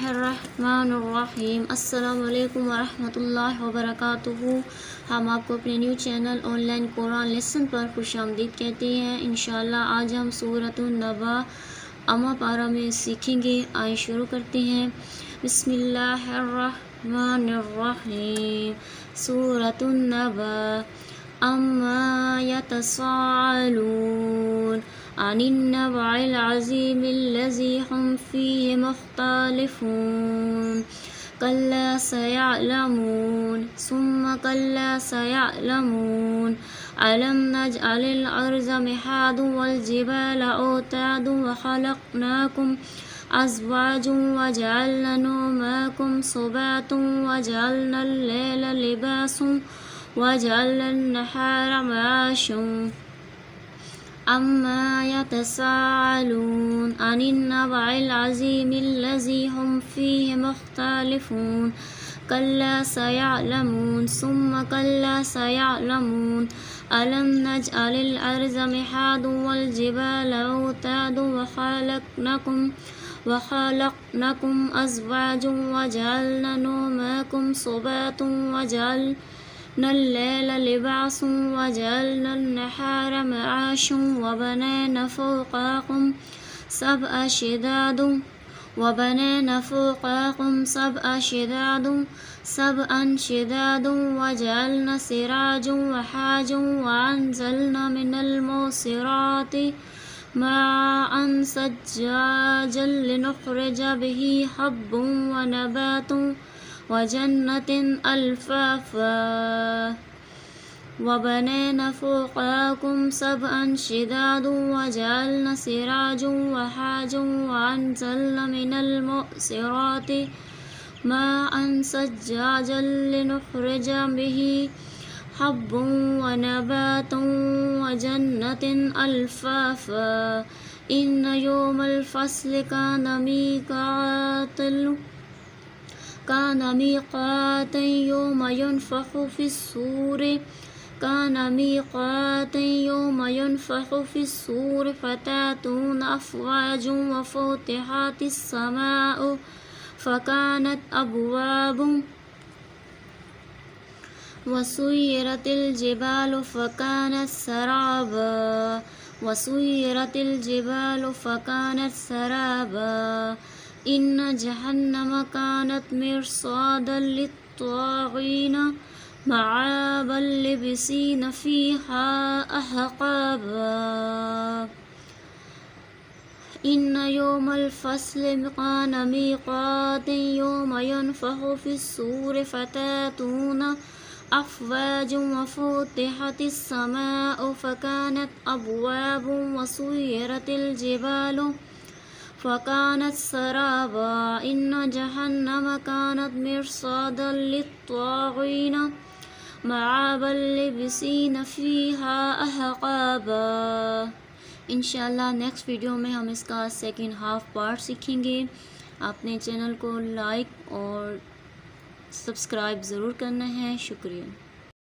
बिस्मिल्लाहिर्रहमानिर्रहीम। अस्सलामु अलैकुम वरहमतुल्लाहि वबरकातुहू। हम आपको अपने new channel online Quran lesson पर खुशामदीद कहते हैं। इंशाअल्लाह आज हम सूरतुन नबा अमा पारा में सीखेंगे। आइए शुरू करते हैं। बिस्मिल्लाहिर्रहमानिर्रहीम। सूरतुन नबा अम्मा यतसाअलून अनिन्नबइल अज़ीमिल्लज़ी हुम फ़ीहि मुख्तलिफ़ून कल्ला सयअलमून सुम्मा कल्ला सयअलमून अलम नजअलिल अर्ज़ मिहादन वल जिबाला औतादन व खलक़नाकुम अज़वाजन व जअलना नौमकुम सुबातन व जअलना अल-लैला लिबासन व जअलना अन-नहारा मआशन अम्मा यतसाअलून अनिन्नबइल अज़ीमिल्लज़ी हुम फ़ीहि मुख्तलिफ़ून कल्ला सयअलमून सुम्मा कल्ला सयअलमून अलम नजअलिल अर्ज़ मिहादन वल जिबाला औतादन व खलक़नाकुम अज़वाजन व जअलना नौमकुम सुबातन व जअलना अल-लैला लिबासन व जअलना अन-नहारा मआशन व बनैना फ़ौक़कुम सबअ शिदादन व जअलना सिराजन वहाजन व अंज़लना मिनल मुअस्सिराति माअन सज्जाजन लिनुख़रिज बिही हब्बन व नबातन व जन्नतिन अल्फ़ाफ़ा व बनैना फ़ौक़कुम सबअन शिदादन व जअलना सिराजन वहाजन व अंज़लना मिनल मुअस्सिराति माअन सज्जाजन लिनुख़रिज बिही हब्बन व नबातन व जन्नतिन अल्फ़ाफ़ा इन्न यौमल फ़स्ल काना मीक़ातन यौम युनफ़ख़ु फ़िस्सूरि फ़तातूना अफ़वाजन व फ़ुतिहातिस समाउ फ़कानत अबवाबन व सुय्यिरतिल जिबालु फ़कानत सराबा इन्न जहन्नम कानत मिर्सादन लित्ताग़ीन मआबन लाबिसीन फ़ीहा अहक़ाबा इन्न यौमल फ़स्ल काना मीक़ातन यौम युनफ़ख़ु फ़िस्सूरि फ़तातूना अफ़वाजन व फ़ुतिहतिस समाउ फ़कानत अबवाबन व सुय्यिरतिल जिबालु फ़कानत सराबा इन्न जहन्नम कानत मिर्सादन लित्ताग़ीन मआबन लाबिसीन फ़ीहा अहक़ाबा। इंशाअल्लाह नेक्स्ट वीडियो में हम इसका सेकंड हाफ पार्ट सीखेंगे। आपने चैनल को लाइक और सब्सक्राइब ज़रूर करना है। शुक्रिया।